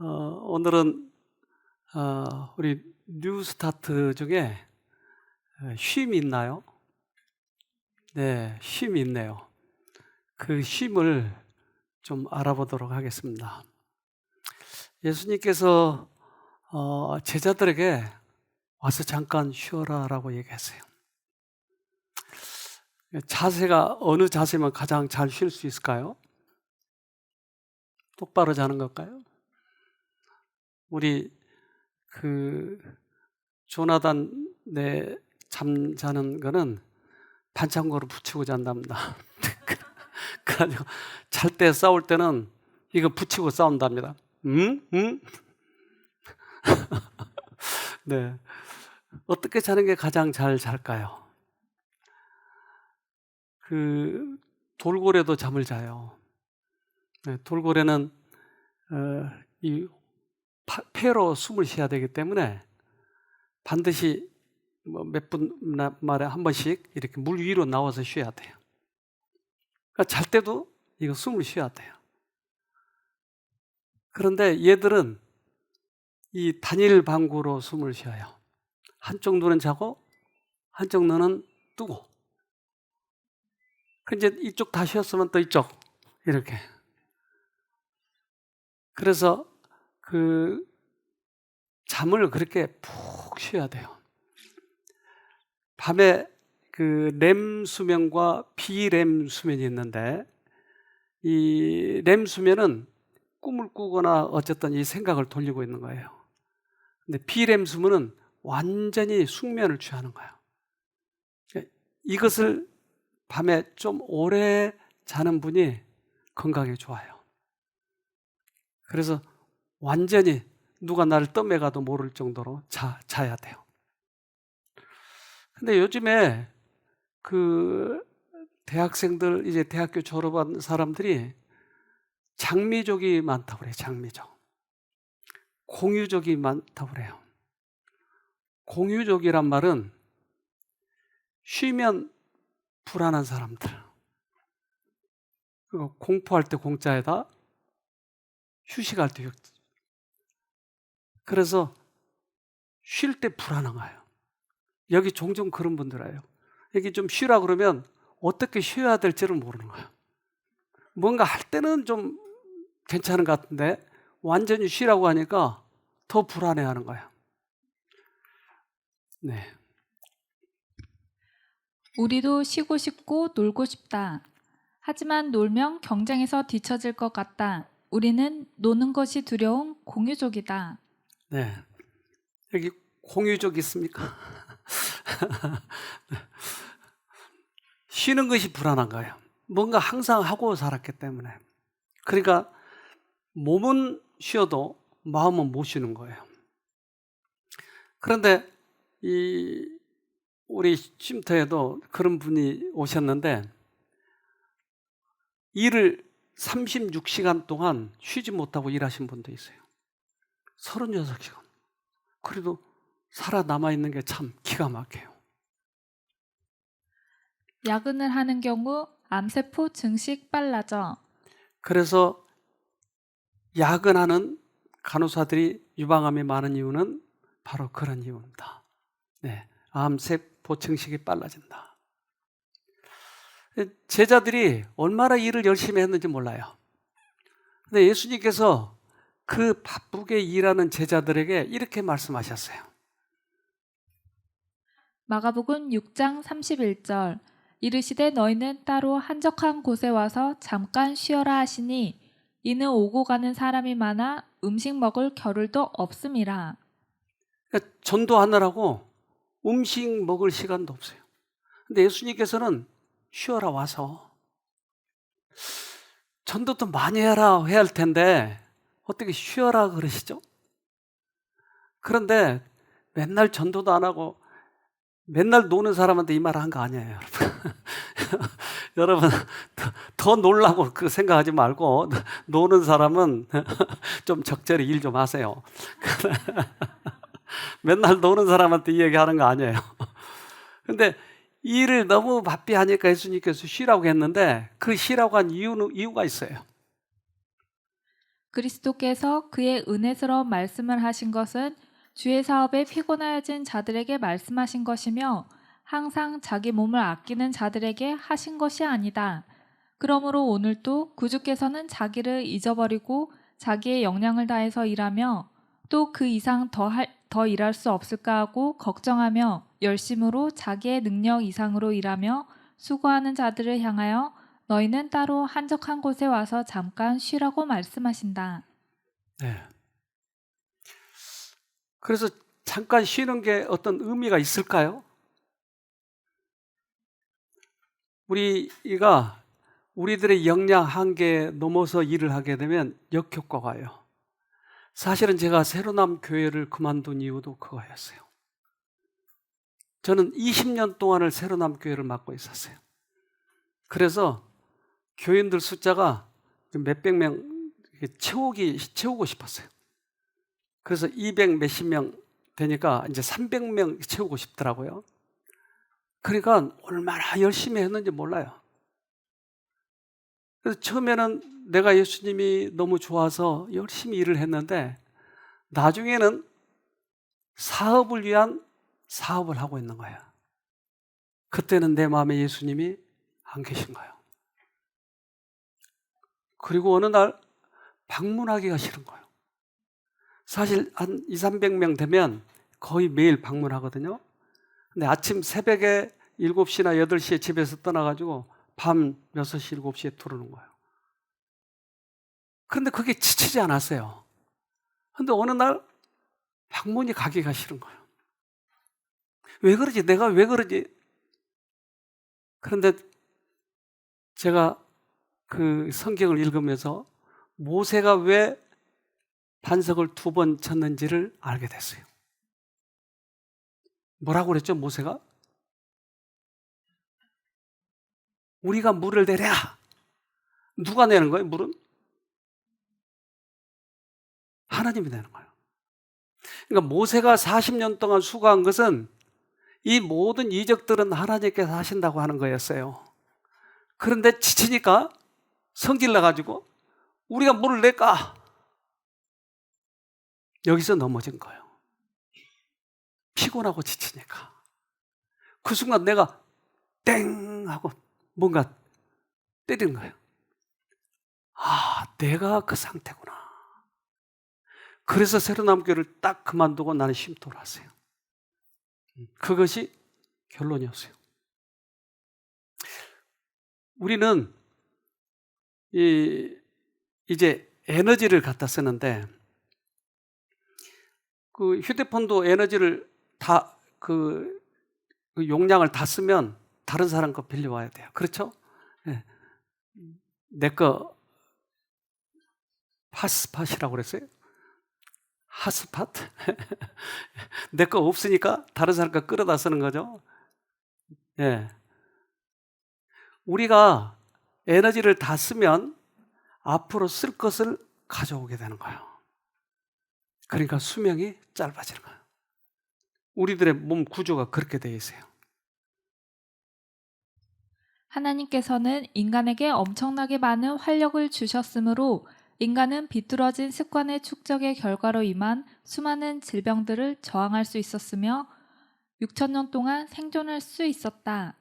오늘은 우리 뉴스타트 중에 쉼이 있나요? 네, 쉼이 있네요. 그 쉼을 좀 알아보도록 하겠습니다. 예수님께서 제자들에게 와서 잠깐 쉬어라라고 얘기했어요. 자세가 어느 자세면 가장 잘 쉴 수 있을까요? 똑바로 자는 걸까요? 우리 조나단 잠자는 거는 반창고를 붙이고 잔답니다. 그래가지고 잘 때 싸울 때는 이거 붙이고 싸운답니다. 네. 어떻게 자는 게 가장 잘 잘까요? 돌고래도 잠을 자요. 네, 돌고래는 이 폐로 숨을 쉬어야 되기 때문에 반드시 몇 분 만에 한 번씩 이렇게 물 위로 나와서 쉬어야 돼요. 그러니까 잘 때도 이거 숨을 쉬어야 돼요. 그런데 얘들은 이 단일 방구로 숨을 쉬어요. 한쪽 눈은 자고 한쪽 눈은 뜨고. 이제 이쪽 다 쉬었으면 또 이쪽 이렇게. 그래서 잠을 그렇게 푹 쉬어야 돼요. 밤에 렘 수면과 비렘 수면이 있는데, 이 렘 수면은 꿈을 꾸거나 어쨌든 이 생각을 돌리고 있는 거예요. 근데 비렘 수면은 완전히 숙면을 취하는 거예요. 이것을 밤에 좀 오래 자는 분이 건강에 좋아요. 그래서 완전히 누가 나를 떠매가도 모를 정도로 자야 돼요. 근데 요즘에 대학생들, 이제 대학교 졸업한 사람들이 장미족이 많다고 그래요. 장미족. 공유족이 많다고 그래요. 공유족이란 말은 쉬면 불안한 사람들. 공포할 때 공짜에다, 휴식할 때 휴식. 그래서 쉴 때 불안한 거예요. 여기 종종 그런 분들 와요. 여기 좀 쉬라 그러면 어떻게 쉬어야 될지를 모르는 거예요. 뭔가 할 때는 좀 괜찮은 것 같은데 완전히 쉬라고 하니까 더 불안해하는 거예요. 네. 우리도 쉬고 싶고 놀고 싶다. 하지만 놀면 경쟁에서 뒤처질 것 같다. 우리는 노는 것이 두려운 공유족이다. 네. 여기 공유족 있습니까? 쉬는 것이 불안한 거예요. 뭔가 항상 하고 살았기 때문에. 그러니까 몸은 쉬어도 마음은 못 쉬는 거예요. 그런데 우리 쉼터에도 그런 분이 오셨는데, 일을 36시간 동안 쉬지 못하고 일하신 분도 있어요. 36시간. 그래도 살아남아 있는 게 참 기가 막혀요. 야근을 하는 경우 암세포 증식 빨라져. 그래서 야근하는 간호사들이 유방암이 많은 이유는 바로 그런 이유입니다. 네, 암세포 증식이 빨라진다. 제자들이 얼마나 일을 열심히 했는지 몰라요. 근데 예수님께서 그 바쁘게 일하는 제자들에게 이렇게 말씀하셨어요. 마가복음 6장 31절. 이르시되 너희는 따로 한적한 곳에 와서 잠깐 쉬어라 하시니 이는 오고 가는 사람이 많아 음식 먹을 겨를도 없음이라. 그러니까 전도하느라고 음식 먹을 시간도 없어요. 근데 예수님께서는 쉬어라 와서, 전도도 많이 해야 할 텐데 어떻게 쉬어라 그러시죠? 그런데 맨날 전도도 안 하고 맨날 노는 사람한테 이 말을 한 거 아니에요, 여러분. 여러분, 더 놀라고 그 생각하지 말고 노는 사람은 좀 적절히 일 좀 하세요. 맨날 노는 사람한테 이 얘기하는 거 아니에요. 근데 일을 너무 바삐 하니까 예수님께서 쉬라고 했는데 그 쉬라고 한 이유가 있어요. 그리스도께서 그의 은혜스러운 말씀을 하신 것은 주의 사업에 피곤하여진 자들에게 말씀하신 것이며 항상 자기 몸을 아끼는 자들에게 하신 것이 아니다. 그러므로 오늘도 구주께서는 자기를 잊어버리고 자기의 역량을 다해서 일하며 또 그 이상 더 일할 수 없을까 하고 걱정하며 열심으로 자기의 능력 이상으로 일하며 수고하는 자들을 향하여 너희는 따로 한적한 곳에 와서 잠깐 쉬라고 말씀하신다. 네. 그래서 잠깐 쉬는 게 어떤 의미가 있을까요? 우리가 우리들의 역량 한계에 넘어서 일을 하게 되면 역효과가 와요. 사실은 제가 새로남 교회를 그만둔 이유도 그거였어요. 저는 20년 동안을 새로남 교회를 맡고 있었어요. 그래서 교인들 숫자가 몇백 명 채우고 싶었어요. 그래서 200 몇십 명 되니까 이제 300명 채우고 싶더라고요. 그러니까 얼마나 열심히 했는지 몰라요. 그래서 처음에는 내가 예수님이 너무 좋아서 열심히 일을 했는데 나중에는 사업을 위한 사업을 하고 있는 거예요. 그때는 내 마음에 예수님이 안 계신 거예요. 그리고 어느 날 방문하기가 싫은 거예요. 사실 한 200~300명 되면 거의 매일 방문하거든요. 근데 아침 새벽에 7시나 8시에 집에서 떠나가지고 밤 6시, 7시에 들어오는 거예요. 그런데 그게 지치지 않았어요. 근데 어느 날 방문이 가기가 싫은 거예요. 왜 그러지? 내가 왜 그러지? 그런데 제가 그 성경을 읽으면서 모세가 왜 반석을 2번 쳤는지를 알게 됐어요. 뭐라고 그랬죠, 모세가? 우리가 물을 내랴. 누가 내는 거예요, 물은? 하나님이 내는 거예요. 그러니까 모세가 40년 동안 수고한 것은 이 모든 이적들은 하나님께서 하신다고 하는 거였어요. 그런데 지치니까 성질 나가지고 우리가 물을 낼까? 여기서 넘어진 거예요. 피곤하고 지치니까. 그 순간 내가 땡 하고 뭔가 때리는 거예요. 아, 내가 그 상태구나. 그래서 새로남교회를 딱 그만두고 나는 쉼터로 왔어요. 그것이 결론이었어요. 우리는 이제 에너지를 갖다 쓰는데 그 휴대폰도 에너지를 다 그 용량을 다 쓰면 다른 사람 거 빌려와야 돼요. 그렇죠? 네. 내 거 핫스팟이라고 그랬어요? 핫스팟? 내 거 없으니까 다른 사람 거 끌어다 쓰는 거죠. 예. 우리가 에너지를 다 쓰면 앞으로 쓸 것을 가져오게 되는 거예요. 그러니까 수명이 짧아지는 거예요. 우리들의 몸 구조가 그렇게 되어 있어요. 하나님께서는 인간에게 엄청나게 많은 활력을 주셨으므로 인간은 비뚤어진 습관의 축적의 결과로 인한 수많은 질병들을 저항할 수 있었으며 6,000년 동안 생존할 수 있었다.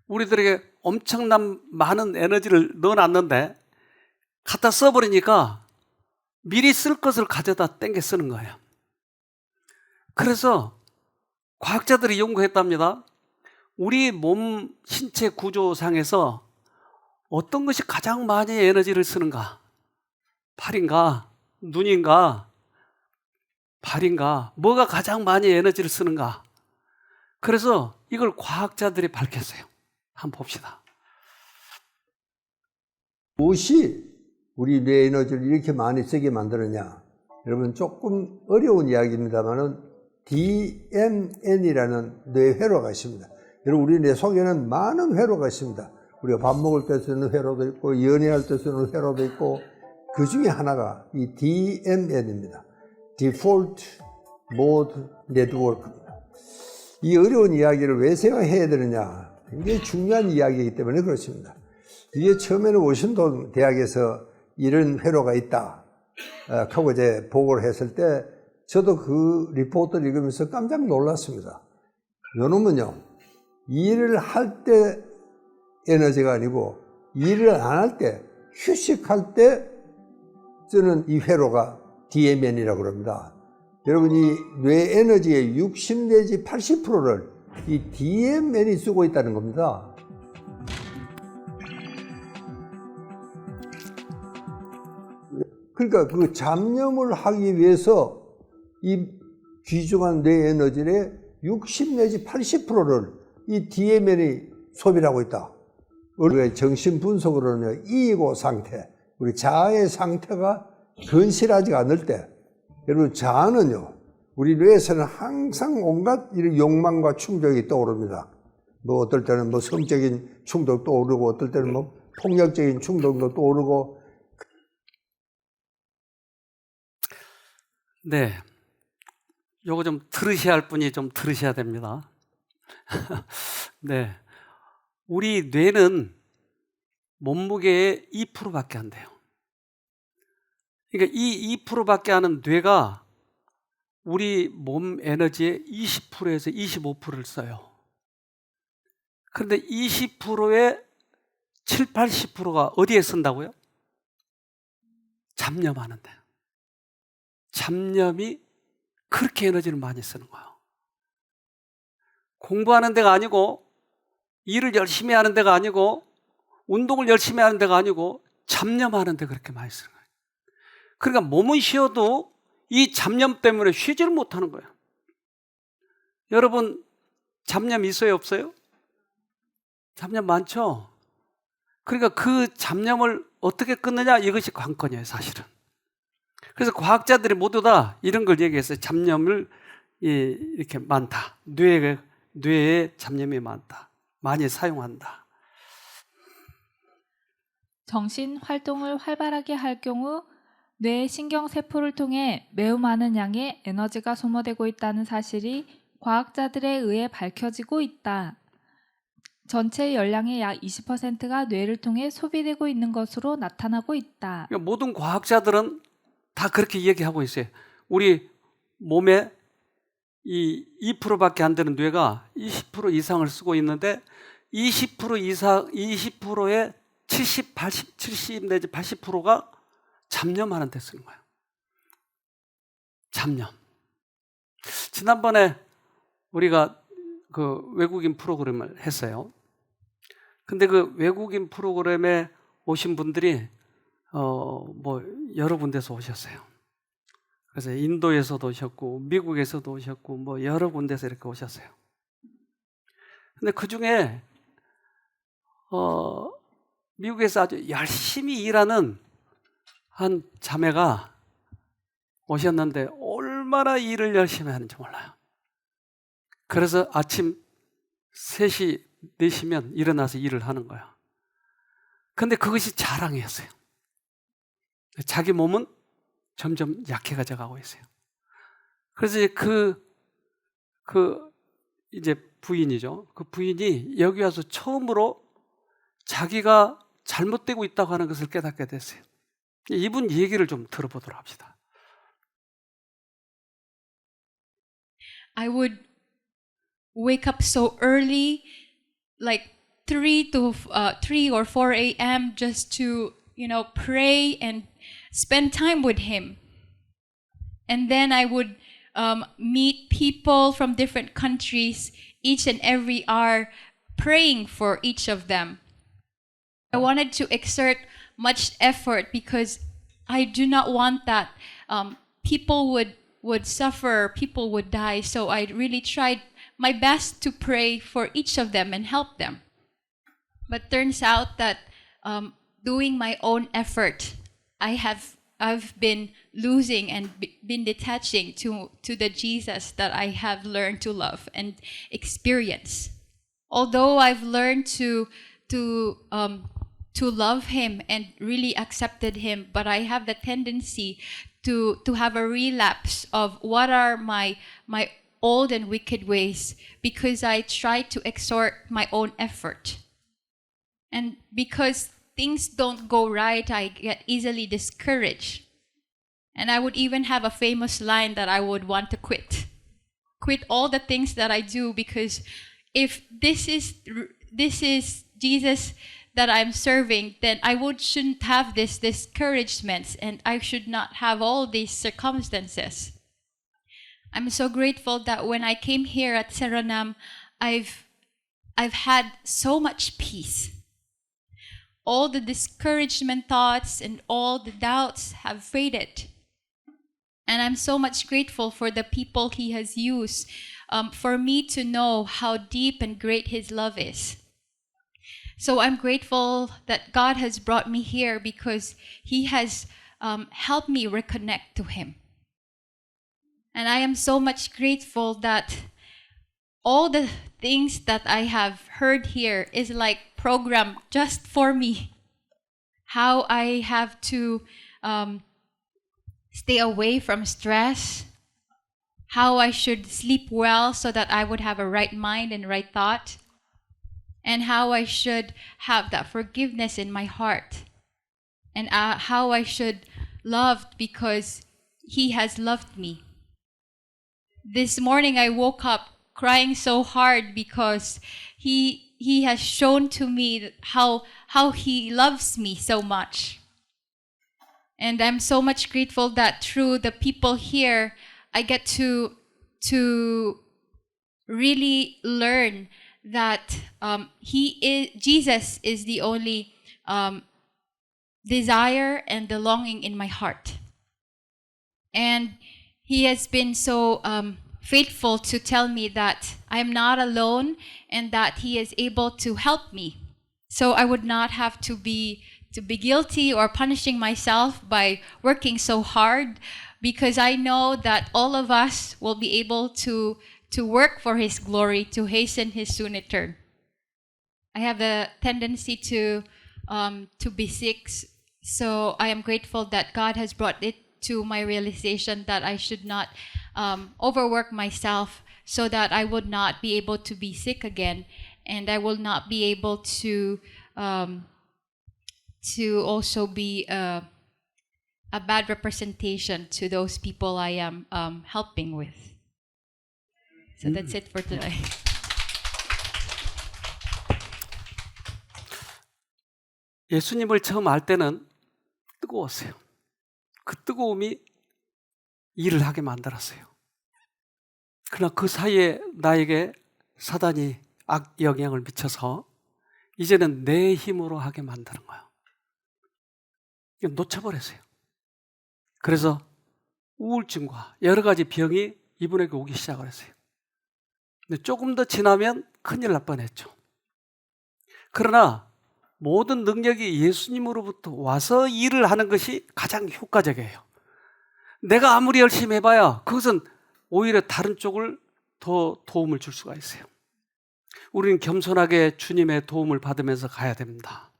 우리들에게 엄청난 많은 에너지를 넣어놨는데 갖다 써버리니까 미리 쓸 것을 가져다 땡겨 쓰는 거예요. 그래서 과학자들이 연구했답니다. 우리 몸 신체 구조상에서 어떤 것이 가장 많이 에너지를 쓰는가? 팔인가? 눈인가? 발인가? 뭐가 가장 많이 에너지를 쓰는가? 그래서 이걸 과학자들이 밝혔어요. 한번 봅시다. 무엇이 우리 뇌 에너지를 이렇게 많이 쓰게 만드느냐? 여러분 조금 어려운 이야기입니다만은 DMN이라는 뇌회로가 있습니다. 여러분 우리 뇌 속에는 많은 회로가 있습니다. 우리가 밥 먹을 때 쓰는 회로도 있고 연애할 때 쓰는 회로도 있고 그 중에 하나가 이 DMN입니다. Default Mode Network입니다. 이 어려운 이야기를 왜 생각해야 되느냐? 굉장히 중요한 이야기이기 때문에 그렇습니다. 이게 처음에는 워싱턴 대학에서 이런 회로가 있다. 하고 이제 보고를 했을 때 저도 그 리포트를 읽으면서 깜짝 놀랐습니다. 요놈은요, 일을 할 때 에너지가 아니고 일을 안 할 때, 휴식할 때 저는 이 회로가 DMN이라고 그럽니다. 여러분, 이 뇌 에너지의 60 내지 80%를 이 DMN이 쓰고 있다는 겁니다. 그러니까 그 잡념을 하기 위해서 이 귀중한 뇌 에너지의 60 내지 80%를 이 DMN이 소비를 하고 있다. 우리가 정신 분석으로는 이고 상태, 우리 자아의 상태가 건실하지가 않을 때, 여러분 자아는요, 우리 뇌에서는 항상 온갖 욕망과 충동이 떠오릅니다. 뭐 어떨 때는 뭐 성적인 충동도 떠오르고, 어떨 때는 뭐 폭력적인 충동도 떠오르고. 네, 요거 좀 들으셔야 할 분이 좀 들으셔야 됩니다. 네, 우리 뇌는 몸무게의 2%밖에 안 돼요. 그러니까 이 2%밖에 하는 뇌가 우리 몸 에너지의 20%에서 25%를 써요. 그런데 20%의 7, 80%가 어디에 쓴다고요? 잡념하는데. 잡념이 그렇게 에너지를 많이 쓰는 거예요. 공부하는 데가 아니고, 일을 열심히 하는 데가 아니고, 운동을 열심히 하는 데가 아니고, 잡념하는 데 그렇게 많이 쓰는 거예요. 그러니까 몸은 쉬어도 이 잡념 때문에 쉬지를 못하는 거예요. 여러분, 잡념 있어요, 없어요? 잡념 많죠? 그러니까 그 잡념을 어떻게 끊느냐, 이것이 관건이에요, 사실은. 그래서 과학자들이 모두 다 이런 걸 얘기했어요. 잡념을 이렇게 많다. 뇌에 잡념이 많다. 많이 사용한다. 정신 활동을 활발하게 할 경우 뇌 신경세포를 통해 매우 많은 양의 에너지가 소모되고 있다는 사실이 과학자들에 의해 밝혀지고 있다. 전체 열량의 약 20%가 뇌를 통해 소비되고 있는 것으로 나타나고 있다. 그러니까 모든 과학자들은 다 그렇게 얘기하고 있어요. 우리 몸에 이 2%밖에 안 되는 뇌가 20% 이상을 쓰고 있는데 20%의 70 내지 80%가 잡념하는 데 쓰는 거예요. 잡념. 지난번에 우리가 그 외국인 프로그램을 했어요. 근데 그 외국인 프로그램에 오신 분들이 뭐 여러 군데서 오셨어요. 그래서 인도에서도 오셨고 미국에서도 오셨고 뭐 여러 군데서 이렇게 오셨어요. 근데 그 중에 미국에서 아주 열심히 일하는 한 자매가 오셨는데 얼마나 일을 열심히 하는지 몰라요. 그래서 아침 3시, 4시면 일어나서 일을 하는 거야. 근데 그것이 자랑이었어요. 자기 몸은 점점 약해져 가고 있어요. 그래서 이제 부인이죠. 그 부인이 여기 와서 처음으로 자기가 잘못되고 있다고 하는 것을 깨닫게 됐어요. 이분 얘기를 좀 들어보도록 합시다. I would wake up so early, like 3 or 4 a.m. just to, pray and spend time with Him. And then I would meet people from different countries each and every hour, praying for each of them. I wanted to exert much effort because I do not want that people would suffer, people would die. So I really tried my best to pray for each of them and help them. But turns out that doing my own effort, I've been losing and been detaching to the Jesus that I have learned to love and experience. Although I've learned to love Him and really accepted Him, but I have the tendency to have a relapse of what are my old and wicked ways because I try to exert my own effort. And because things don't go right, I get easily discouraged. And I would even have a famous line that I would want to quit. Quit all the things that I do, because if this is Jesus that I'm serving, then shouldn't have this discouragement, and I should not have all these circumstances. I'm so grateful that when I came here at Serenam, I've had so much peace. All the discouragement thoughts and all the doubts have faded. And I'm so much grateful for the people He has used for me to know how deep and great His love is. So I'm grateful that God has brought me here because He has helped me reconnect to Him. And I am so much grateful that all the things that I have heard here is like programmed just for me. How I have to stay away from stress, how I should sleep well so that I would have a right mind and right thought, and how I should have that forgiveness in my heart, and how I should love because He has loved me. This morning I woke up crying so hard because He has shown to me how He loves me so much. And I'm so much grateful that through the people here, I get to really learn that Jesus is the only desire and the longing in my heart. And He has been so faithful to tell me that I'm not alone and that He is able to help me. So I would not have to be guilty or punishing myself by working so hard, because I know that all of us will be able to work for His glory, to hasten His soon return. I have the tendency to be sick, so I am grateful that God has brought it to my realization that I should not overwork myself so that I would not be able to be sick again, and I will not be able to also be a bad representation to those people I am helping with. So that's it for today. 예수님을 처음 알 때는 뜨거웠어요. 그 뜨거움이 일을 하게 만들었어요. 그러나 그 사이에 나에게 사단이 악 영향을 미쳐서 이제는 내 힘으로 하게 만드는 거예요. 이거 놓쳐버렸어요. 그래서 우울증과 여러 가지 병이 이분에게 오기 시작을 했어요. 근데 조금 더 지나면 큰일 날 뻔했죠. 그러나 모든 능력이 예수님으로부터 와서 일을 하는 것이 가장 효과적이에요. 내가 아무리 열심히 해봐야 그것은 오히려 다른 쪽을 더 도움을 줄 수가 있어요. 우리는 겸손하게 주님의 도움을 받으면서 가야 됩니다.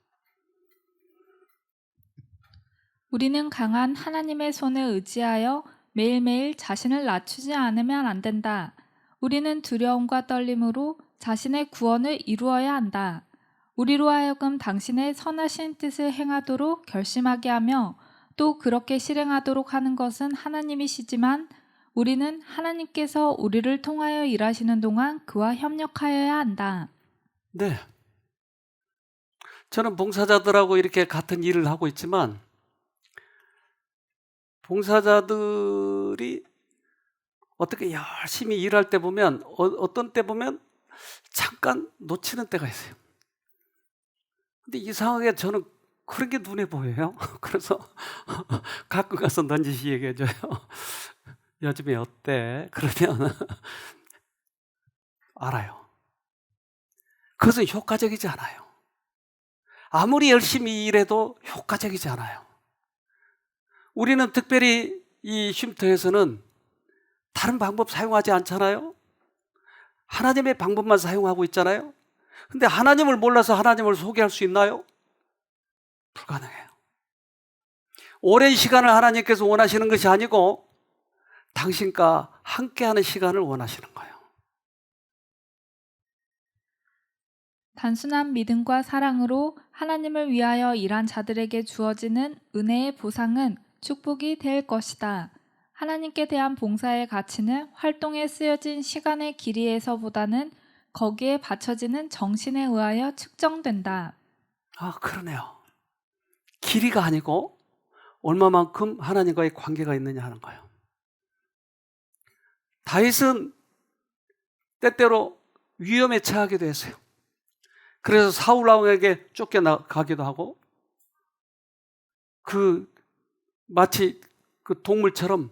우리는 강한 하나님의 손에 의지하여 매일매일 자신을 낮추지 않으면 안 된다. 우리는 두려움과 떨림으로 자신의 구원을 이루어야 한다. 우리로 하여금 당신의 선하신 뜻을 행하도록 결심하게 하며 또 그렇게 실행하도록 하는 것은 하나님이시지만 우리는 하나님께서 우리를 통하여 일하시는 동안 그와 협력하여야 한다. 네. 저는 봉사자들하고 이렇게 같은 일을 하고 있지만 봉사자들이 어떻게 열심히 일할 때 보면 어떤 때 보면 잠깐 놓치는 때가 있어요. 근데 이상하게 저는 그런 게 눈에 보여요. 그래서 가끔 가서 넌지시 얘기해줘요. 요즘에 어때? 그러면 알아요. 그것은 효과적이지 않아요. 아무리 열심히 일해도 효과적이지 않아요. 우리는 특별히 이 쉼터에서는 다른 방법 사용하지 않잖아요. 하나님의 방법만 사용하고 있잖아요. 근데 하나님을 몰라서 하나님을 소개할 수 있나요? 불가능해요. 오랜 시간을 하나님께서 원하시는 것이 아니고 당신과 함께하는 시간을 원하시는 거예요. 단순한 믿음과 사랑으로 하나님을 위하여 일한 자들에게 주어지는 은혜의 보상은 축복이 될 것이다. 하나님께 대한 봉사의 가치는 활동에 쓰여진 시간의 길이에서보다는 거기에 바쳐지는 정신에 의하여 측정된다. 아, 그러네요. 길이가 아니고 얼마만큼 하나님과의 관계가 있느냐 하는 거예요. 다윗은 때때로 위험에 처하기도 했어요. 그래서 사울 왕에게 쫓겨나가기도 하고, 마치 그 동물처럼,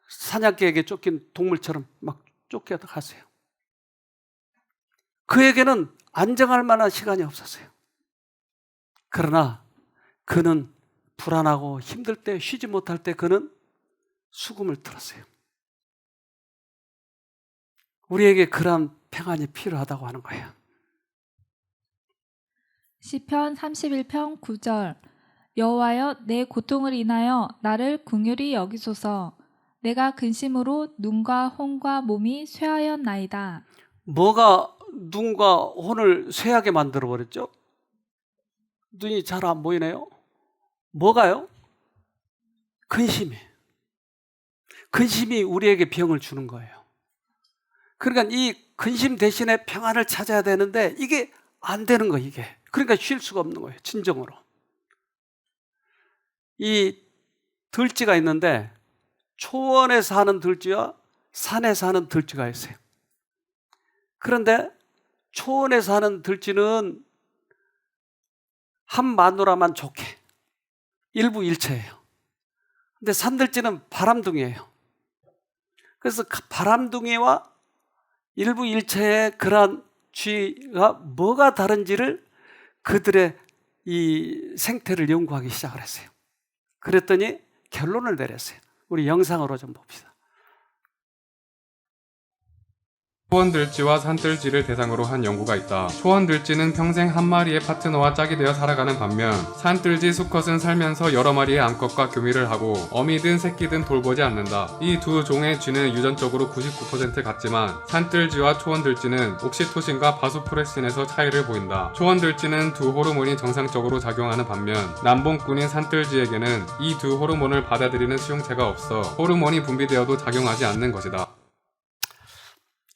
사냥개에게 쫓긴 동물처럼 막 쫓겨나갔어요. 그에게는 안정할 만한 시간이 없었어요. 그러나 그는 불안하고 힘들 때, 쉬지 못할 때 그는 수금을 들었어요. 우리에게 그러한 평안이 필요하다고 하는 거예요. 시편 31편 9절. 여호와여, 내 고통을 인하여 나를 긍휼히 여기소서. 내가 근심으로 눈과 혼과 몸이 쇠하였나이다. 뭐가 눈과 혼을 쇠하게 만들어 버렸죠? 눈이 잘 안 보이네요. 뭐가요? 근심이. 근심이 우리에게 병을 주는 거예요. 그러니까 이 근심 대신에 평안을 찾아야 되는데 이게 안 되는 거예요, 이게. 그러니까 쉴 수가 없는 거예요, 진정으로. 이 들쥐가 있는데 초원에 사는 들쥐와 산에 사는 들쥐가 있어요. 그런데 초원에 사는 들쥐는 한 마누라만 좋게 일부 일체예요. 근데 산들쥐는 바람둥이에요. 그래서 바람둥이와 일부 일체의 그러한 쥐가 뭐가 다른지를 그들의 이 생태를 연구하기 시작을 했어요. 그랬더니 결론을 내렸어요. 우리 영상으로 좀 봅시다. 초원들쥐와 산들쥐를 대상으로 한 연구가 있다. 초원들쥐는 평생 한 마리의 파트너와 짝이 되어 살아가는 반면 산들쥐 수컷은 살면서 여러 마리의 암컷과 교미를 하고 어미든 새끼든 돌보지 않는다. 이 두 종의 쥐는 유전적으로 99% 같지만 산들쥐와 초원들쥐는 옥시토신과 바소프레신에서 차이를 보인다. 초원들쥐는 두 호르몬이 정상적으로 작용하는 반면 남봉꾼인 산들쥐에게는 이 두 호르몬을 받아들이는 수용체가 없어 호르몬이 분비되어도 작용하지 않는 것이다.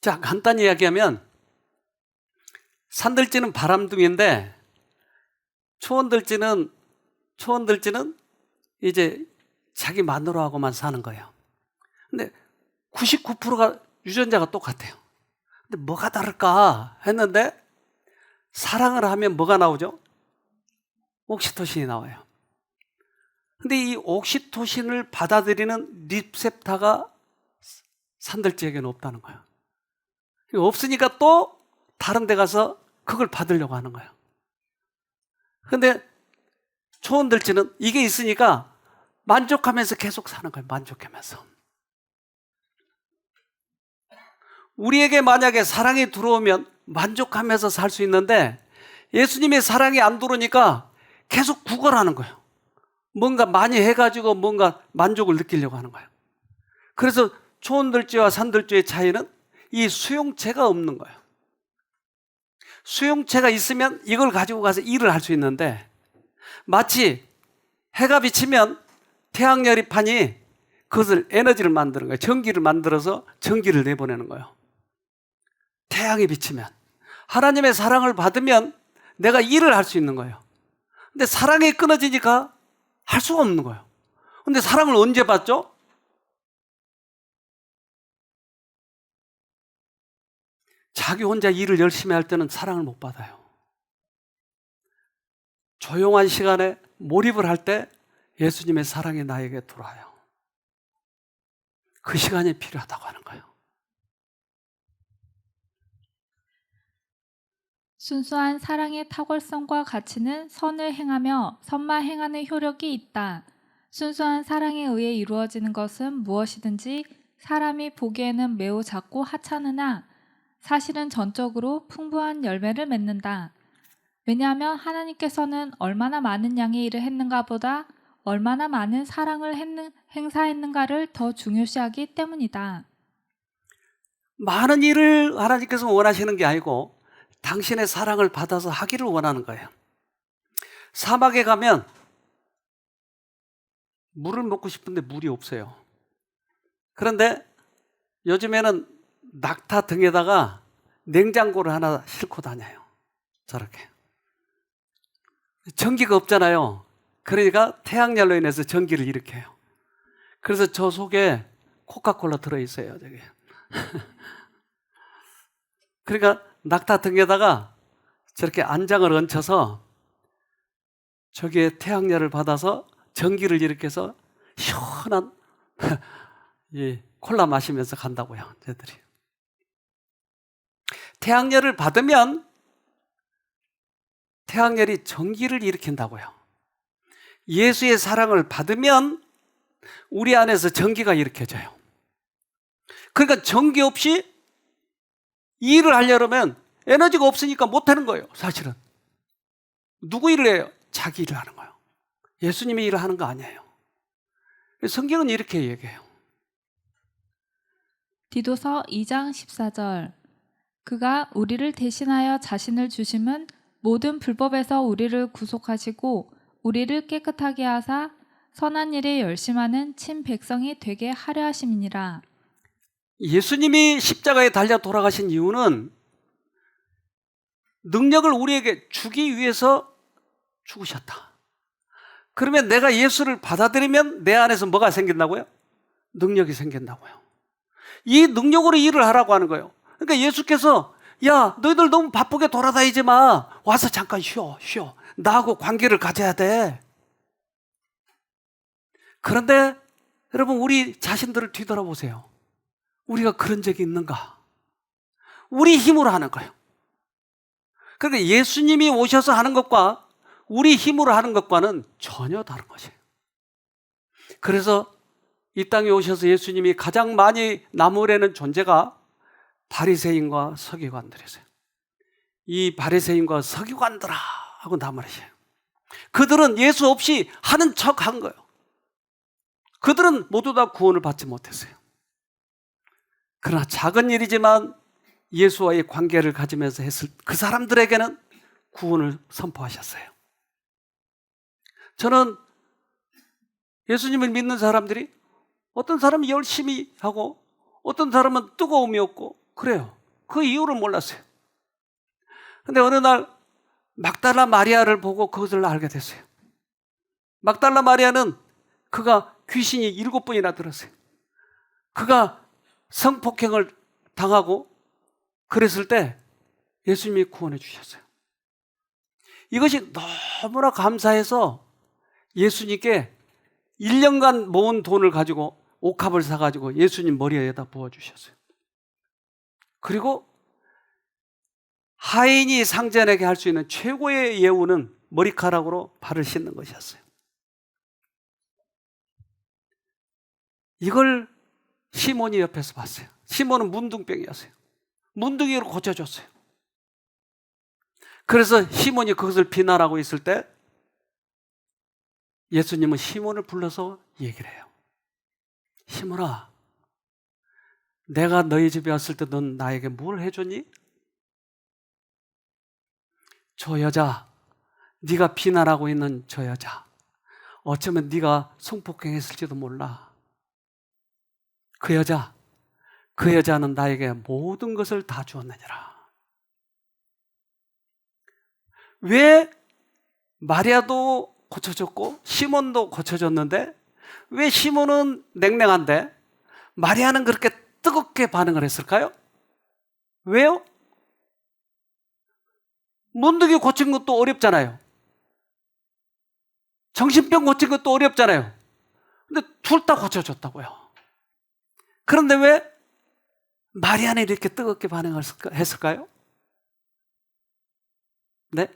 자, 간단히 이야기하면 산들쥐는 바람둥이인데 초원들쥐는 이제 자기 마누라하고만 사는 거예요. 근데 99%가 유전자가 똑같아요. 근데 뭐가 다를까 했는데 사랑을 하면 뭐가 나오죠? 옥시토신이 나와요. 근데 이 옥시토신을 받아들이는 리셉터가 산들쥐에게는 없다는 거예요. 없으니까 또 다른 데 가서 그걸 받으려고 하는 거예요. 근데 초원들쥐는 이게 있으니까 만족하면서 계속 사는 거예요. 만족하면서. 우리에게 만약에 사랑이 들어오면 만족하면서 살 수 있는데 예수님의 사랑이 안 들어오니까 계속 구걸하는 거예요. 뭔가 많이 해가지고 뭔가 만족을 느끼려고 하는 거예요. 그래서 초원들쥐와 산들쥐의 차이는 이 수용체가 없는 거예요. 수용체가 있으면 이걸 가지고 가서 일을 할 수 있는데 마치 해가 비치면 태양열이판이 그것을 에너지를 만드는 거예요. 전기를 만들어서 전기를 내보내는 거예요. 태양이 비치면. 하나님의 사랑을 받으면 내가 일을 할 수 있는 거예요. 근데 사랑이 끊어지니까 할 수가 없는 거예요. 근데 사랑을 언제 받죠? 자기 혼자 일을 열심히 할 때는 사랑을 못 받아요. 조용한 시간에 몰입을 할 때 예수님의 사랑이 나에게 돌아와요. 그 시간이 필요하다고 하는 거예요. 순수한 사랑의 탁월성과 가치는 선을 행하며 선만 행하는 효력이 있다. 순수한 사랑에 의해 이루어지는 것은 무엇이든지 사람이 보기에는 매우 작고 하찮으나 사실은 전적으로 풍부한 열매를 맺는다. 왜냐하면 하나님께서는 얼마나 많은 양의 일을 했는가 보다 얼마나 많은 사랑을 행사했는가를 더 중요시하기 때문이다. 많은 일을 하나님께서 원하시는 게 아니고 당신의 사랑을 받아서 하기를 원하는 거예요. 사막에 가면 물을 먹고 싶은데 물이 없어요. 그런데 요즘에는 낙타 등에다가 냉장고를 하나 싣고 다녀요. 저렇게. 전기가 없잖아요. 그러니까 태양열로 인해서 전기를 일으켜요. 그래서 저 속에 코카콜라 들어있어요. 저게. 그러니까 낙타 등에다가 저렇게 안장을 얹혀서 저기에 태양열을 받아서 전기를 일으켜서 시원한 이 콜라 마시면서 간다고요. 저들이. 태양열을 받으면 태양열이 전기를 일으킨다고요. 예수의 사랑을 받으면 우리 안에서 전기가 일으켜져요. 그러니까 전기 없이 일을 하려면 에너지가 없으니까 못하는 거예요. 사실은. 누구 일을 해요? 자기 일을 하는 거예요. 예수님이 일을 하는 거 아니에요. 성경은 이렇게 얘기해요. 디도서 2장 14절. 그가 우리를 대신하여 자신을 주심은 모든 불법에서 우리를 구속하시고 우리를 깨끗하게 하사 선한 일에 열심하는 친 백성이 되게 하려 하심이니라. 예수님이 십자가에 달려 돌아가신 이유는 능력을 우리에게 주기 위해서 죽으셨다. 그러면 내가 예수를 받아들이면 내 안에서 뭐가 생긴다고요? 능력이 생긴다고요. 이 능력으로 일을 하라고 하는 거예요. 그러니까 예수께서 야, 너희들 너무 바쁘게 돌아다니지 마. 와서 잠깐 쉬어. 나하고 관계를 가져야 돼. 그런데 여러분, 우리 자신들을 뒤돌아보세요. 우리가 그런 적이 있는가? 우리 힘으로 하는 거예요. 그러니까 예수님이 오셔서 하는 것과 우리 힘으로 하는 것과는 전혀 다른 것이에요. 그래서 이 땅에 오셔서 예수님이 가장 많이 나무라는 존재가 바리새인과 서기관들이세요. 이 바리새인과 서기관들아 하고 나무라셔요. 그들은 예수 없이 하는 척 한 거예요. 그들은 모두 다 구원을 받지 못했어요. 그러나 작은 일이지만 예수와의 관계를 가지면서 했을 그 사람들에게는 구원을 선포하셨어요. 저는 예수님을 믿는 사람들이 어떤 사람이 열심히 하고 어떤 사람은 뜨거움이 없고 그래요. 그 이유를 몰랐어요. 근데 어느 날 막달라 마리아를 보고 그것을 알게 됐어요. 막달라 마리아는 그가 귀신이 7번이나 들었어요. 그가 성폭행을 당하고 그랬을 때 예수님이 구원해 주셨어요. 이것이 너무나 감사해서 예수님께 1년간 모은 돈을 가지고 옥합을 사가지고 예수님 머리에다 부어주셨어요. 그리고 하인이 상전에게 할 수 있는 최고의 예우는 머리카락으로 발을 씻는 것이었어요. 이걸 시몬이 옆에서 봤어요. 시몬은 문둥병이었어요. 문둥이로 고쳐줬어요. 그래서 시몬이 그것을 비난하고 있을 때 예수님은 시몬을 불러서 얘기를 해요. 시몬아, 내가 너희 집에 왔을 때 넌 나에게 뭘 해줬니? 저 여자, 네가 비난하고 있는 저 여자, 어쩌면 네가 성폭행했을지도 몰라. 그 여자는 나에게 모든 것을 다 주었느니라. 왜 마리아도 고쳐줬고 시몬도 고쳐줬는데 왜 시몬은 냉랭한데 마리아는 그렇게 뜨겁게 반응을 했을까요? 왜요? 문둥이 고친 것도 어렵잖아요. 정신병 고친 것도 어렵잖아요. 근데 둘 다 고쳐줬다고요. 그런데 왜 마리아는 이렇게 뜨겁게 반응했을까요? 네?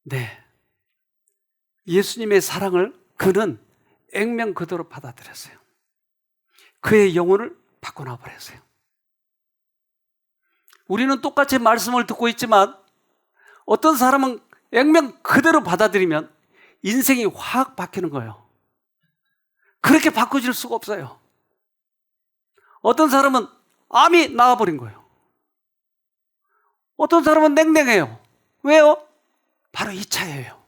네. 예수님의 사랑을 그는 액면 그대로 받아들였어요. 그의 영혼을 바꿔놔 버렸어요. 우리는 똑같이 말씀을 듣고 있지만 어떤 사람은 액면 그대로 받아들이면 인생이 확 바뀌는 거예요. 그렇게 바꿔질 수가 없어요. 어떤 사람은 암이 나와버린 거예요. 어떤 사람은 냉랭해요. 왜요? 바로 이 차이예요.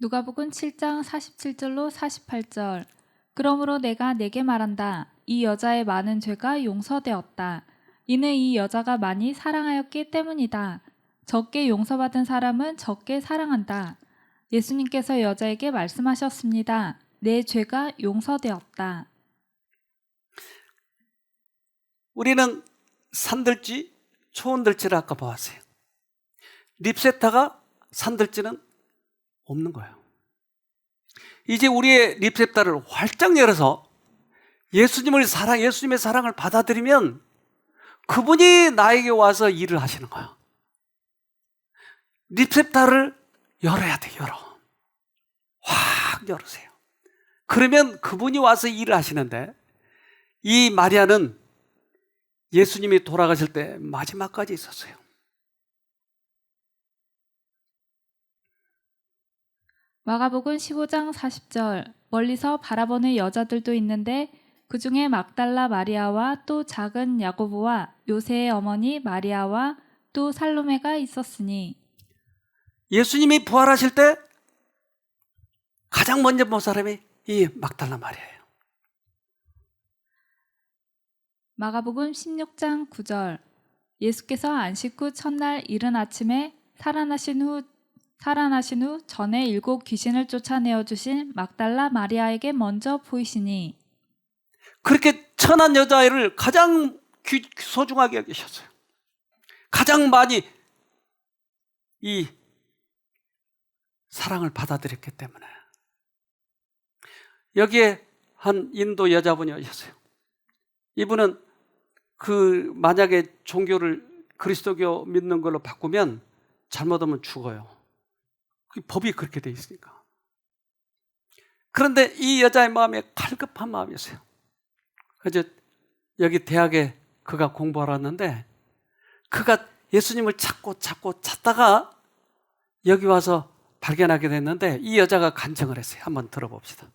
누가복음 7장 47절로 48절. 그러므로 내가 네게 말한다. 이 여자의 많은 죄가 용서되었다. 이는 이 여자가 많이 사랑하였기 때문이다. 적게 용서받은 사람은 적게 사랑한다. 예수님께서 여자에게 말씀하셨습니다. 내 죄가 용서되었다. 우리는 산들쥐, 초원들쥐를 아까 보았어요. 립세타가 산들쥐는 없는 거예요. 이제 우리의 립세타를 활짝 열어서 예수님의 사랑을 받아들이면 그분이 나에게 와서 일을 하시는 거예요. 립세타를 열어야 돼, 열어. 확 열으세요. 그러면 그분이 와서 일을 하시는데, 이 마리아는 예수님이 돌아가실 때 마지막까지 있었어요. 마가복음 15장 40절. 멀리서 바라보는 여자들도 있는데 그 중에 막달라 마리아와 또 작은 야고보와 요새의 어머니 마리아와 또 살로메가 있었으니. 예수님이 부활하실 때 가장 먼저 본 사람이 이 막달라 마리아예요. 마가복음 16장 9절. 예수께서 안식 후 첫날 이른 아침에 살아나신 후 전에 7 귀신을 쫓아내어 주신 막달라 마리아에게 먼저 보이시니. 그렇게 천한 여자아이를 가장 소중하게 여기셨어요. 가장 많이 이 사랑을 받아들였기 때문에. 여기에 한 인도 여자분이 오셨어요. 이분은 만약에 종교를 그리스도교 믿는 걸로 바꾸면 잘못하면 죽어요. 법이 그렇게 돼 있으니까. 그런데 이 여자의 마음에 칼급한 마음이었어요. 그래서 여기 대학에 그가 공부하러 왔는데, 그가 예수님을 찾다가 여기 와서 발견하게 됐는데, 이 여자가 간증을 했어요. 한번 들어봅시다.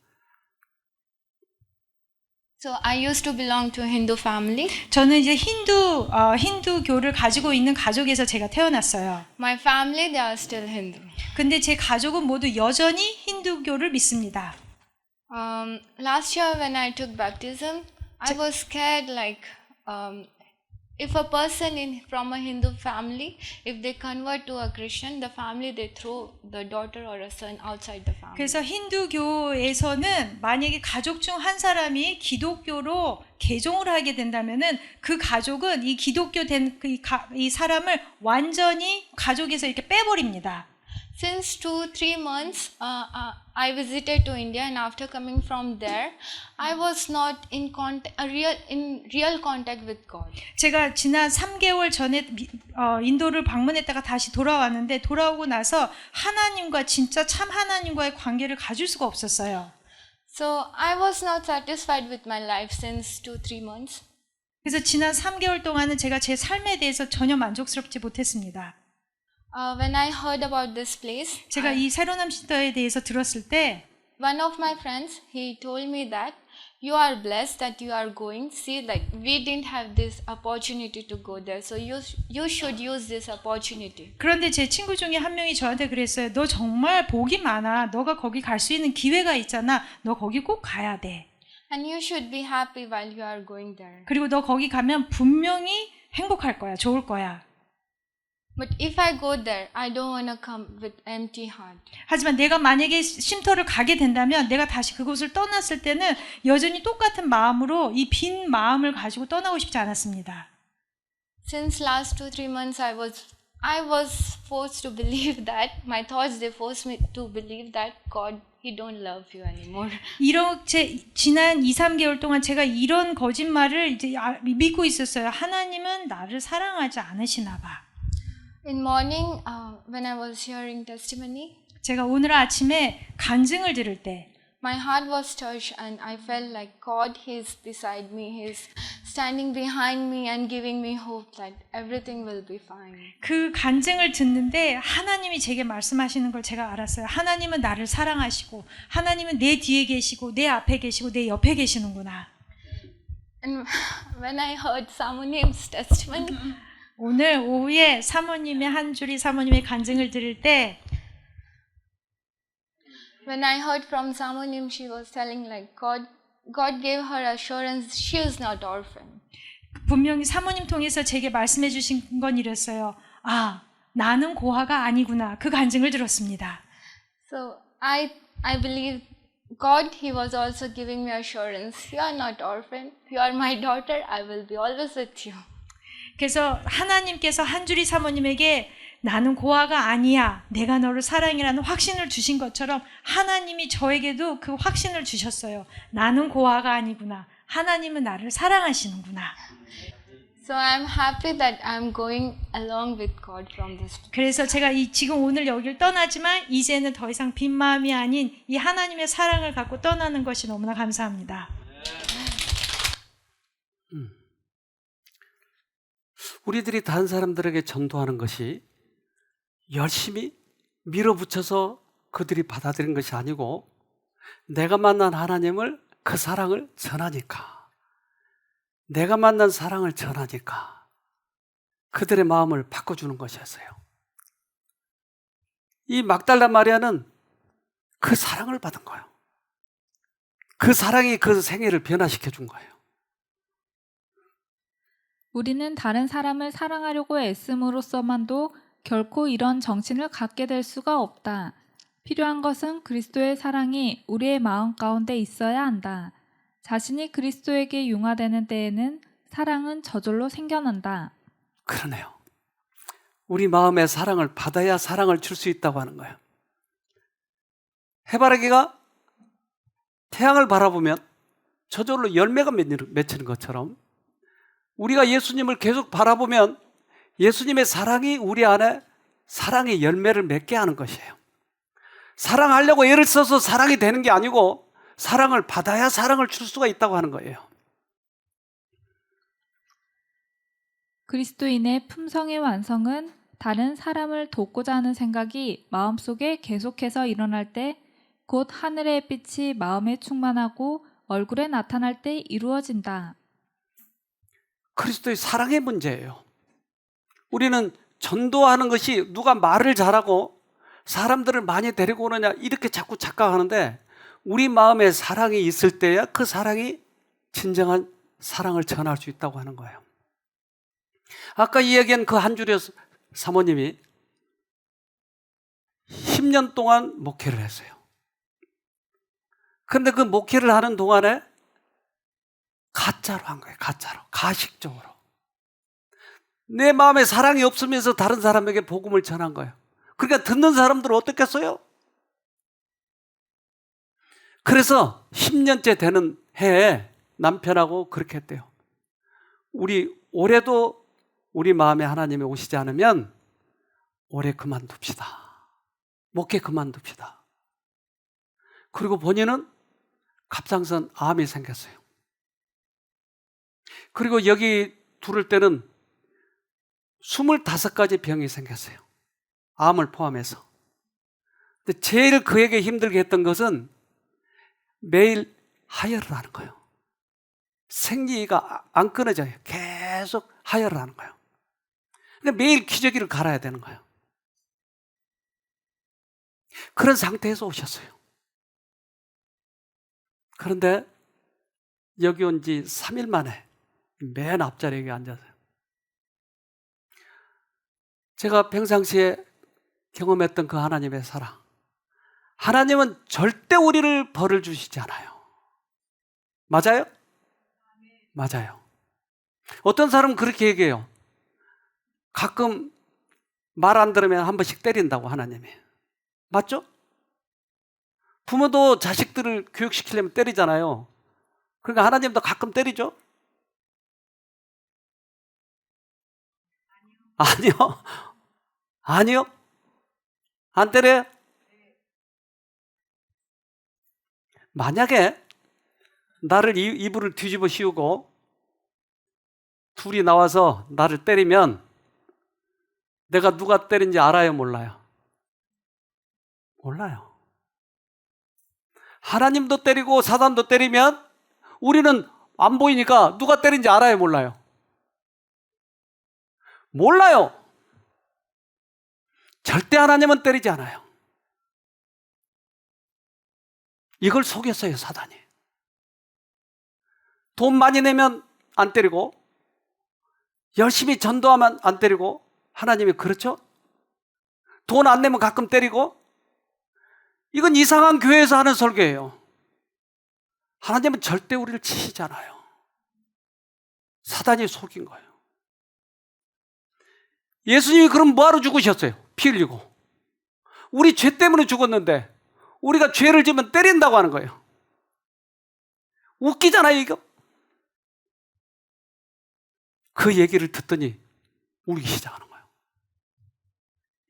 So I used to belong to a Hindu family. 저는 이제 힌두교를 가지고 있는 가족에서 제가 태어났어요. My family, they are still Hindu. 근데 제 가족은 모두 여전히 힌두교를 믿습니다. Last year when I took baptism, I was scared if a person from a Hindu family, if they convert to a Christian, the family they throw the daughter or a son outside the family. 그래서 힌두교에서는 만약에 가족 중 한 사람이 기독교로 개종을 하게 된다면은 그 가족은 이 기독교 된 이 사람을 완전히 가족에서 이렇게 빼버립니다. Since 2-3 months, I visited to India, and after coming from there, I was not in real contact with God. 제가 지난 3개월 전에 인도를 방문했다가 다시 돌아왔는데, 돌아오고 나서 하나님과 진짜 참 하나님과의 관계를 가질 수가 없었어요. So I was not satisfied with my life since 2-3 months. 그래서 지난 3개월 동안은 제가 제 삶에 대해서 전혀 만족스럽지 못했습니다. When I heard about this place, 제가 이 새로남 신터에 대해서 들었을 때 one of my friends, he told me that you are blessed that you are going. See, we didn't have this opportunity to go there, so you should use this opportunity. 그런데 제 친구 중에 한 명이 저한테 그랬어요. 너 정말 복이 많아. 너가 거기 갈 수 있는 기회가 있잖아. 너 거기 꼭 가야 돼. And you should be happy while you are going there. 그리고 너 거기 가면 분명히 행복할 거야. 좋을 거야. But if I go there, I don't want to come with empty heart. 하지만 내가 만약에 쉼터를 가게 된다면 내가 다시 그곳을 떠났을 때는 여전히 똑같은 마음으로 이 빈 마음을 가지고 떠나고 싶지 않았습니다. Since last 2-3 months, I was forced to believe that my thoughts, they forced me to believe that God, He don't love you anymore. 이렇게 지난 2-3개월 동안 제가 이런 거짓말을 이제 믿고 있었어요. 하나님은 나를 사랑하지 않으시나 봐. In morning, when I was hearing testimony, 제가 오늘 아침에 간증을 들을 때 my heart was touched, and I felt like God, He's beside me. He's standing behind me and giving me hope that everything will be fine. 그 간증을 듣는데 하나님이 제게 말씀하시는 걸 제가 알았어요. 하나님은 나를 사랑하시고 하나님은 내 뒤에 계시고 내 앞에 계시고 내 옆에 계시는구나. And when I heard Samu님's testimony, 오늘 오후에 사모님의 한 줄이 사모님의 간증을 들을 때 when I heard from Samonim, she was telling like God gave her assurance she is not orphan. 분명히 사모님 통해서 제게 말씀해 주신 건 이랬어요. 아, 나는 고아가 아니구나. 그 간증을 들었습니다. So I believe God, He was also giving me assurance. You are not orphan. You are my daughter. I will be always with you. 그래서 하나님께서 한주리 사모님에게 나는 고아가 아니야. 내가 너를 사랑이라는 확신을 주신 것처럼 하나님이 저에게도 그 확신을 주셨어요. 나는 고아가 아니구나. 하나님은 나를 사랑하시는구나. So I'm happy that I'm going along with God from this. 그래서 제가 지금 오늘 여기를 떠나지만 이제는 더 이상 빈 마음이 아닌 이 하나님의 사랑을 갖고 떠나는 것이 너무나 감사합니다. 우리들이 다른 사람들에게 전도하는 것이 열심히 밀어붙여서 그들이 받아들인 것이 아니고 내가 만난 하나님을 그 사랑을 전하니까, 내가 만난 사랑을 전하니까 그들의 마음을 바꿔주는 것이었어요. 이 막달라 마리아는 그 사랑을 받은 거예요. 그 사랑이 그 생애를 변화시켜 준 거예요. 우리는 다른 사람을 사랑하려고 애씀으로써만도 결코 이런 정신을 갖게 될 수가 없다. 필요한 것은 그리스도의 사랑이 우리의 마음 가운데 있어야 한다. 자신이 그리스도에게 융화되는 때에는 사랑은 저절로 생겨난다. 그러네요. 우리 마음에 사랑을 받아야 사랑을 줄 수 있다고 하는 거예요. 해바라기가 태양을 바라보면 저절로 열매가 맺히는 것처럼 우리가 예수님을 계속 바라보면 예수님의 사랑이 우리 안에 사랑의 열매를 맺게 하는 것이에요. 사랑하려고 애를 써서 사랑이 되는 게 아니고 사랑을 받아야 사랑을 줄 수가 있다고 하는 거예요. 그리스도인의 품성의 완성은 다른 사람을 돕고자 하는 생각이 마음속에 계속해서 일어날 때 곧 하늘의 빛이 마음에 충만하고 얼굴에 나타날 때 이루어진다. 그리스도의 사랑의 문제예요. 우리는 전도하는 것이 누가 말을 잘하고 사람들을 많이 데리고 오느냐 이렇게 자꾸 착각하는데 우리 마음에 사랑이 있을 때야 그 사랑이 진정한 사랑을 전할 수 있다고 하는 거예요. 아까 이야기한 그 한주리 사모님이 10년 동안 목회를 했어요. 그런데 그 목회를 하는 동안에 가짜로 한 거예요. 가짜로, 가식적으로. 내 마음에 사랑이 없으면서 다른 사람에게 복음을 전한 거예요. 그러니까 듣는 사람들은 어떻겠어요? 그래서 10년째 되는 해에 남편하고 그렇게 했대요. 우리 올해도 우리 마음에 하나님이 오시지 않으면 올해 그만둡시다. 목회 그만둡시다. 그리고 본인은 갑상선 암이 생겼어요. 그리고 여기 두를 때는 25가지 병이 생겼어요. 암을 포함해서. 근데 제일 그에게 힘들게 했던 것은 매일 하혈을 하는 거예요. 생리가 안 끊어져요. 계속 하혈을 하는 거예요. 그러니까 매일 기저귀를 갈아야 되는 거예요. 그런 상태에서 오셨어요. 그런데 여기 온 지 3일 만에 맨 앞자리에 앉아서요. 제가 평상시에 경험했던 그 하나님의 사랑. 하나님은 절대 우리를 벌을 주시지 않아요. 맞아요? 맞아요. 어떤 사람은 그렇게 얘기해요. 가끔 말 안 들으면 한 번씩 때린다고 하나님이. 맞죠? 부모도 자식들을 교육시키려면 때리잖아요. 그러니까 하나님도 가끔 때리죠? 아니요. 아니요. 안 때려요? 만약에 나를 이불을 뒤집어 씌우고 둘이 나와서 나를 때리면 내가 누가 때린지 알아요? 몰라요? 몰라요. 하나님도 때리고 사단도 때리면 우리는 안 보이니까 누가 때린지 알아요? 몰라요? 몰라요. 절대 하나님은 때리지 않아요. 이걸 속였어요, 사단이. 돈 많이 내면 안 때리고, 열심히 전도하면 안 때리고, 하나님이 그렇죠? 돈 안 내면 가끔 때리고, 이건 이상한 교회에서 하는 설교예요. 하나님은 절대 우리를 치시지 않아요. 사단이 속인 거예요. 예수님이 그럼 뭐하러 죽으셨어요? 피 흘리고. 우리 죄 때문에 죽었는데 우리가 죄를 지으면 때린다고 하는 거예요. 웃기잖아요, 이거. 그 얘기를 듣더니 울기 시작하는 거예요.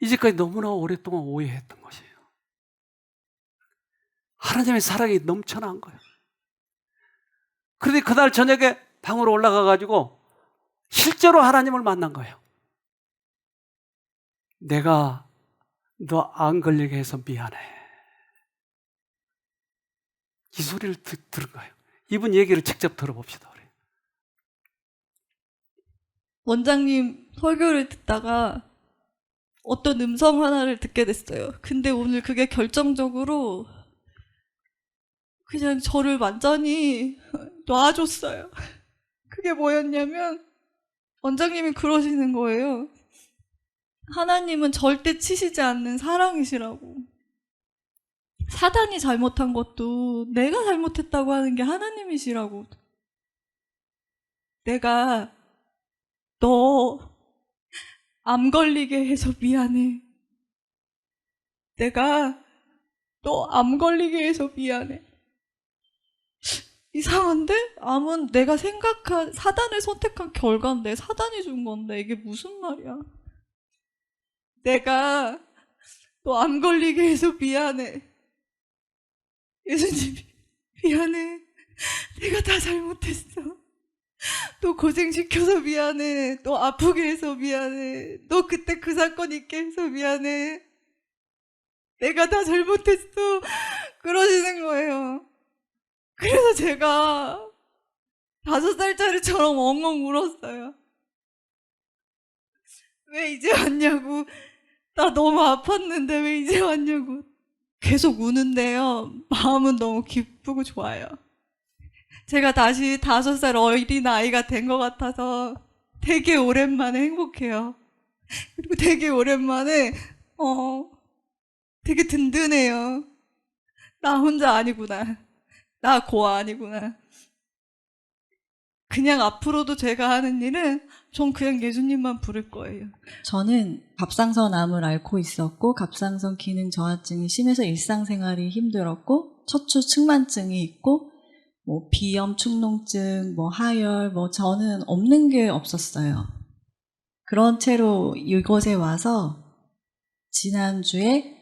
이제까지 너무나 오랫동안 오해했던 것이에요. 하나님의 사랑이 넘쳐난 거예요. 그런데 그날 저녁에 방으로 올라가가지고 실제로 하나님을 만난 거예요. 내가 너 안 걸리게 해서 미안해. 이 소리를 들은 거예요. 이분 얘기를 직접 들어봅시다. 우리. 원장님 설교를 듣다가 어떤 음성 하나를 듣게 됐어요. 근데 오늘 그게 결정적으로 그냥 저를 완전히 놔줬어요. 그게 뭐였냐면 원장님이 그러시는 거예요. 하나님은 절대 치시지 않는 사랑이시라고. 사단이 잘못한 것도 내가 잘못했다고 하는 게 하나님이시라고. 내가 너 암 걸리게 해서 미안해. 내가 너 암 걸리게 해서 미안해. 이상한데? 암은 내가 생각한 사단을 선택한 결과인데 사단이 준 건데 이게 무슨 말이야? 내가 너 암 걸리게 해서 미안해. 예수님이 미안해. 내가 다 잘못했어. 너 고생시켜서 미안해. 너 아프게 해서 미안해. 너 그때 그 사건 있게 해서 미안해. 내가 다 잘못했어. 그러시는 거예요. 그래서 제가 5살짜리처럼 엉엉 울었어요. 왜 이제 왔냐고. 나 너무 아팠는데 왜 이제 왔냐고. 계속 우는데요. 마음은 너무 기쁘고 좋아요. 제가 다시 5살 어린 아이가 된 것 같아서 되게 오랜만에 행복해요. 그리고 되게 오랜만에 되게 든든해요. 나 혼자 아니구나. 나 고아 아니구나. 그냥 앞으로도 제가 하는 일은 전 그냥 예수님만 부를 거예요. 저는 갑상선 암을 앓고 있었고 갑상선 기능 저하증이 심해서 일상생활이 힘들었고 척추 측만증이 있고 뭐 비염, 축농증, 뭐 하열, 뭐 저는 없는 게 없었어요. 그런 채로 이곳에 와서 지난주에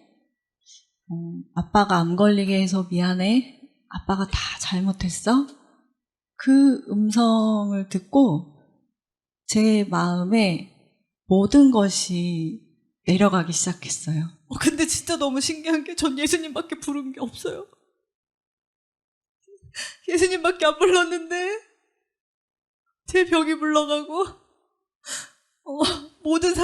아빠가 암 걸리게 해서 미안해. 아빠가 다 잘못했어. 그 음성을 듣고 제 마음에 모든 것이 내려가기 시작했어요. 근데 진짜 너무 신기한 게 전 예수님밖에 부른 게 없어요. 예수님밖에 안 불렀는데 제 병이 물러가고 모든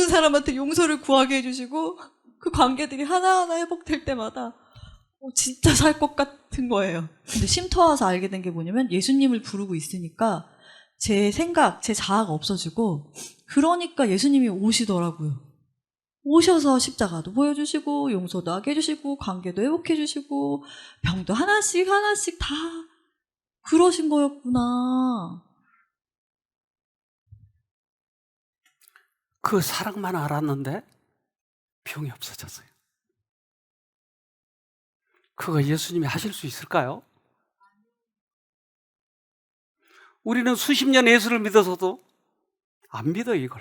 사람한테 용서를 구하게 해주시고 그 관계들이 하나하나 회복될 때마다 진짜 살 것 같은 거예요. 근데 쉼터 와서 알게 된 게 뭐냐면 예수님을 부르고 있으니까 제 생각, 제 자아가 없어지고 그러니까 예수님이 오시더라고요. 오셔서 십자가도 보여주시고 용서도 하게 해주시고 관계도 회복해 주시고 병도 하나씩 다 그러신 거였구나. 그 사랑만 알았는데 병이 없어졌어요. 그거 예수님이 하실 수 있을까요? 우리는 수십 년 예수를 믿어서도 안 믿어요, 이걸.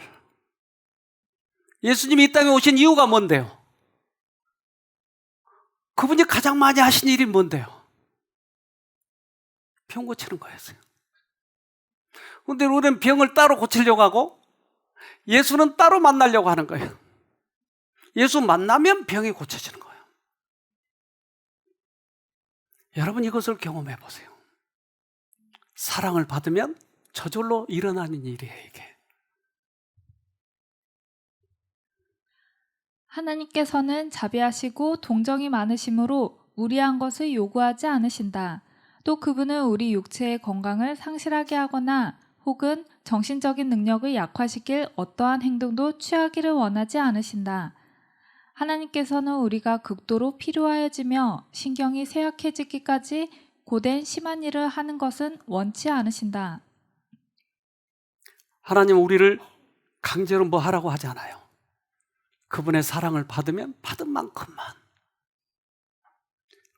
예수님이 이 땅에 오신 이유가 뭔데요? 그분이 가장 많이 하신 일이 뭔데요? 병 고치는 거였어요. 그런데 우리는 병을 따로 고치려고 하고 예수는 따로 만나려고 하는 거예요. 예수 만나면 병이 고쳐지는 거예요. 여러분 이것을 경험해 보세요. 사랑을 받으면 저절로 일어나는 일이에요, 이게. 하나님께서는 자비하시고 동정이 많으심으로 무리한 것을 요구하지 않으신다. 또 그분은 우리 육체의 건강을 상실하게 하거나 혹은 정신적인 능력을 약화시킬 어떠한 행동도 취하기를 원하지 않으신다. 하나님께서는 우리가 극도로 필요하여지며 신경이 쇠약해지기까지 고된 심한 일을 하는 것은 원치 않으신다. 하나님은 우리를 강제로 뭐 하라고 하지 않아요. 그분의 사랑을 받으면 받은 만큼만.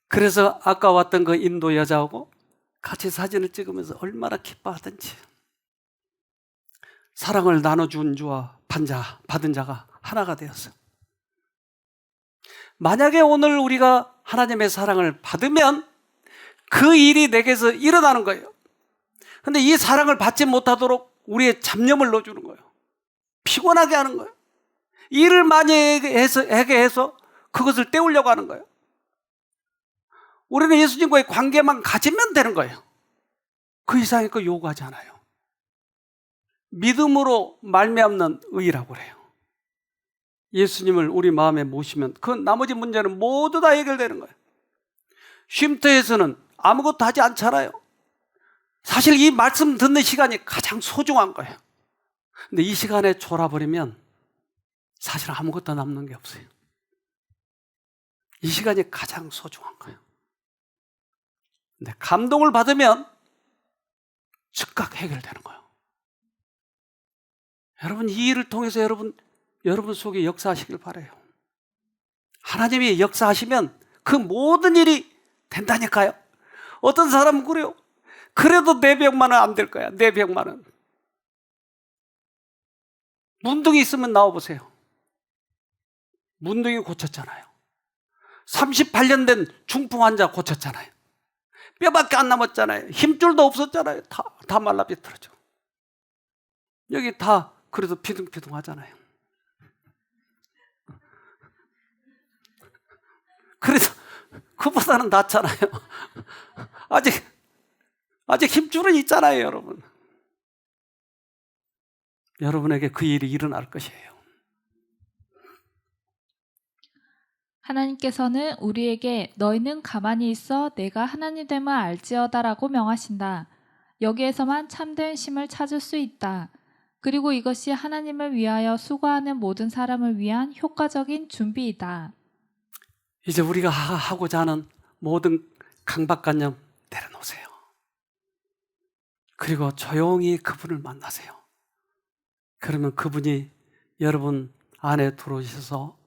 그래서 아까 왔던 그 인도 여자하고 같이 사진을 찍으면서 얼마나 기뻐하던지. 사랑을 나눠준 주와 받은 자가 하나가 되었어요. 만약에 오늘 우리가 하나님의 사랑을 받으면 그 일이 내게서 일어나는 거예요. 근데 이 사랑을 받지 못하도록 우리의 잡념을 넣어주는 거예요. 피곤하게 하는 거예요. 일을 많이 하게 해서 그것을 때우려고 하는 거예요. 우리는 예수님과의 관계만 가지면 되는 거예요. 그 이상의 거 요구하지 않아요. 믿음으로 말미암는 의라고 그래요. 예수님을 우리 마음에 모시면 그 나머지 문제는 모두 다 해결되는 거예요. 쉼터에서는 아무것도 하지 않잖아요. 사실 이 말씀 듣는 시간이 가장 소중한 거예요. 근데 이 시간에 졸아버리면 사실 아무것도 남는 게 없어요. 이 시간이 가장 소중한 거예요. 근데 감동을 받으면 즉각 해결되는 거예요. 여러분, 이 일을 통해서 여러분 속에 역사하시길 바라요. 하나님이 역사하시면 그 모든 일이 된다니까요. 어떤 사람은 그래요. 그래도 내 병만은 안 될 거야. 내 병만은. 문둥이 있으면 나와보세요. 문둥이 고쳤잖아요. 38년 된 중풍 환자 고쳤잖아요. 뼈밖에 안 남았잖아요. 힘줄도 없었잖아요. 다 말라 비틀어져. 여기 다 그래도 피둥피둥 하잖아요. 그래서 그보다는 낫잖아요. 아직 힘줄은 있잖아요, 여러분. 여러분에게 그 일이 일어날 것이에요. 하나님께서는 우리에게 너희는 가만히 있어 내가 하나님 됨을 알지어다라고 명하신다. 여기에서만 참된 쉼을 찾을 수 있다. 그리고 이것이 하나님을 위하여 수고하는 모든 사람을 위한 효과적인 준비이다. 이제 우리가 하고자 하는 모든 강박관념 내려놓으세요. 그리고 조용히 그분을 만나세요. 그러면 그분이 여러분 안에 들어오셔서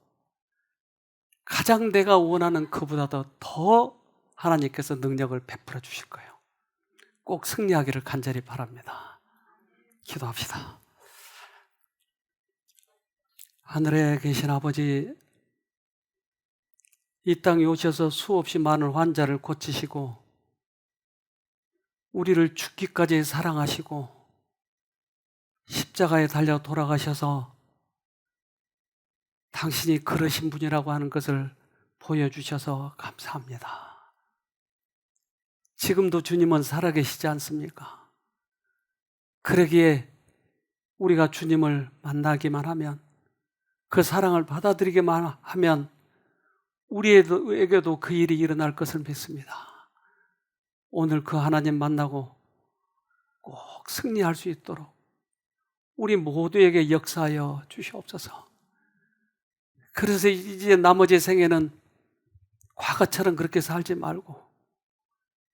가장 내가 원하는 그보다도 더 하나님께서 능력을 베풀어 주실 거예요. 꼭 승리하기를 간절히 바랍니다. 기도합시다. 하늘에 계신 아버지, 이 땅에 오셔서 수없이 많은 환자를 고치시고 우리를 죽기까지 사랑하시고 십자가에 달려 돌아가셔서 당신이 그러신 분이라고 하는 것을 보여주셔서 감사합니다. 지금도 주님은 살아계시지 않습니까? 그러기에 우리가 주님을 만나기만 하면, 그 사랑을 받아들이기만 하면 우리에게도 그 일이 일어날 것을 믿습니다. 오늘 그 하나님 만나고 꼭 승리할 수 있도록 우리 모두에게 역사하여 주시옵소서. 그래서 이제 나머지 생에는 과거처럼 그렇게 살지 말고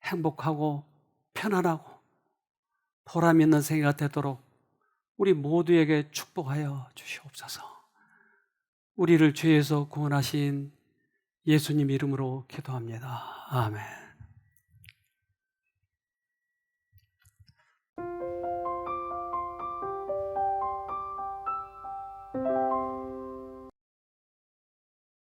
행복하고 편안하고 보람 있는 생애가 되도록 우리 모두에게 축복하여 주시옵소서. 우리를 죄에서 구원하신 예수님 이름으로 기도합니다. 아멘.